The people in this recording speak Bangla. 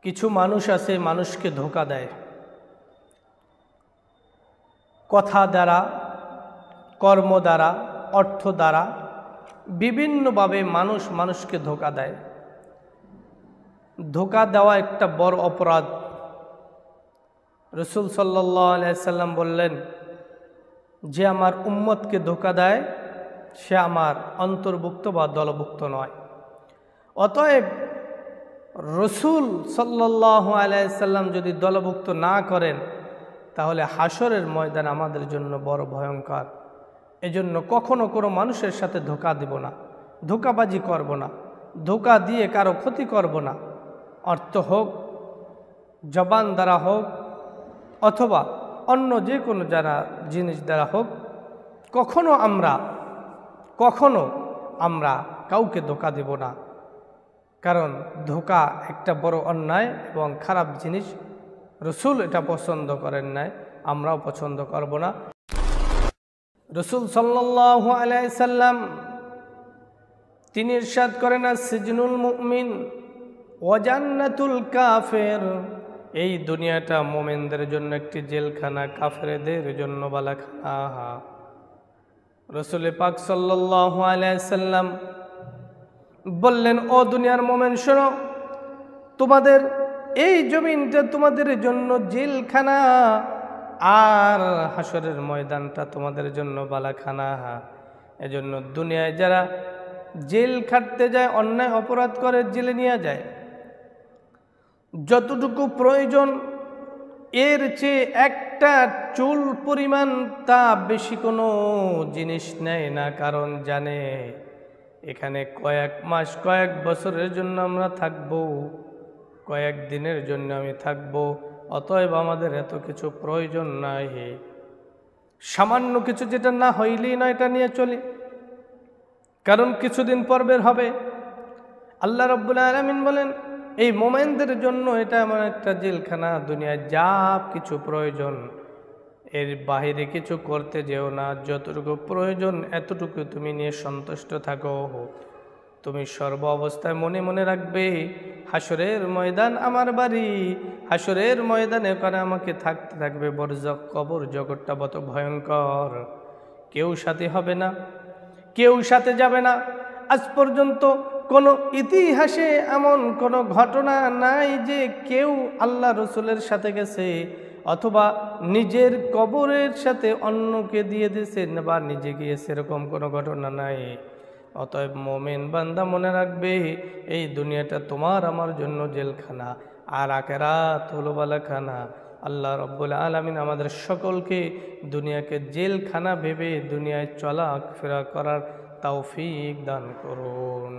কিছু মানুষ আছে মানুষকে ধোঁকা দেয়, কথা দ্বারা, কর্ম দ্বারা, অর্থ দ্বারা বিভিন্নভাবে মানুষ মানুষকে ধোঁকা দেয়। ধোঁকা দেওয়া একটা বড় অপরাধ। রাসূল সাল্লাল্লাহু আলাইহি সাল্লাম বললেন, যে আমার উম্মতকে ধোঁকা দেয় সে আমার অন্তর্ভুক্ত বা দলভুক্ত নয়। অতএব রাসূল সাল্লাল্লাহু আলাইহি সাল্লাম যদি দলভুক্ত না করেন তাহলে হাসরের ময়দান আমাদের জন্য বড় ভয়ঙ্কর। এজন্য কখনো কোনো মানুষের সাথে ধোঁকা দেব না, ধোঁকাবাজি করব না, ধোঁকা দিয়ে কারো ক্ষতি করব না। অর্থ হোক, জবান দ্বারা হোক, অথবা অন্য যে কোনো যারা জিনিস দ্বারা হোক, কখনো আমরা কাউকে ধোঁকা দেব না। কারণ ধোঁকা একটা বড় অন্যায় এবং খারাপ জিনিস। রাসূল এটা পছন্দ করেন নাই, আমরাও পছন্দ করব না। রাসূল সাল্লাল্লাহু আলাইহি সাল্লাম তিনি ইরশাদ করেন, সিজনুল মুমিন ওয়া জান্নাতুল কাফির। এই দুনিয়াটা মুমিনদের জন্য একটি জেলখানা, কাফেরদের জন্য বালাখানা। রাসূল পাক সাল্লাল্লাহু আলাইহি সাল্লাম বললেন, ও দুনিয়ার মুমিন শোনো, তোমাদের এই জমিনটা তোমাদের জন্য জেলখানা, আর হাসরের ময়দানটা তোমাদের জন্য বালাখানা। এজন্য দুনিয়ায় যারা জেল খাটতে যায়, অন্যায় অপরাধ করে জেলে নিয়ে যায়, যতটুকু প্রয়োজন এর চেয়ে একটা চুল পরিমাণ তা বেশি কোনো জিনিস নেয় না। কারণ জানে এখানে কয়েক মাস, কয়েক বছরের জন্য আমরা থাকব, কয়েক দিনের জন্য আমি থাকব। অতএব আমাদের এত কিছু প্রয়োজন নাই। সামান্য কিছু যেটা না হইলেই না, এটা নিয়ে চলি, কারণ কিছুদিন পর বের হবে। আল্লাহ রাব্বুল আলামিন বলেন, এই মুমিনদের জন্য এটা এমন একটা জেলখানা, দুনিয়ায় যা কিছু প্রয়োজন এর বাহিরে কিছু করতে যেও না। যতটুকু প্রয়োজন এতটুকু তুমি নিয়ে সন্তুষ্ট থাকো। তুমি সর্ব অবস্থায় মনে মনে রাখবে, হাসরের ময়দান আমার বাড়ি, হাসরের ময়দানে ওখানে আমাকে থাকতে থাকবে। বরজখ, কবর জগৎটা কত ভয়ঙ্কর। কেউ সাথে হবে না, কেউ সাথে যাবে না। আজ পর্যন্ত কোনো ইতিহাসে এমন কোনো ঘটনা নাই যে কেউ আল্লাহ রসুলের সাথে গেছে অথবা নিজের কবরের সাথে অন্যকে দিয়ে দিয়েছে বা নিজে গিয়েছে, এরকম কোনো ঘটনা নাই। অতএব মুমিন বান্দা মনে রাখবে, এই দুনিয়াটা তোমার আমার জন্য জেলখানা, আর আখিরাত হলো বালাখানা। আল্লাহ রাব্বুল আলামিন আমাদের সকলকে দুনিয়াকে জেলখানা ভেবে দুনিয়ায় চলাফেরা করার তৌফিক দান করুন।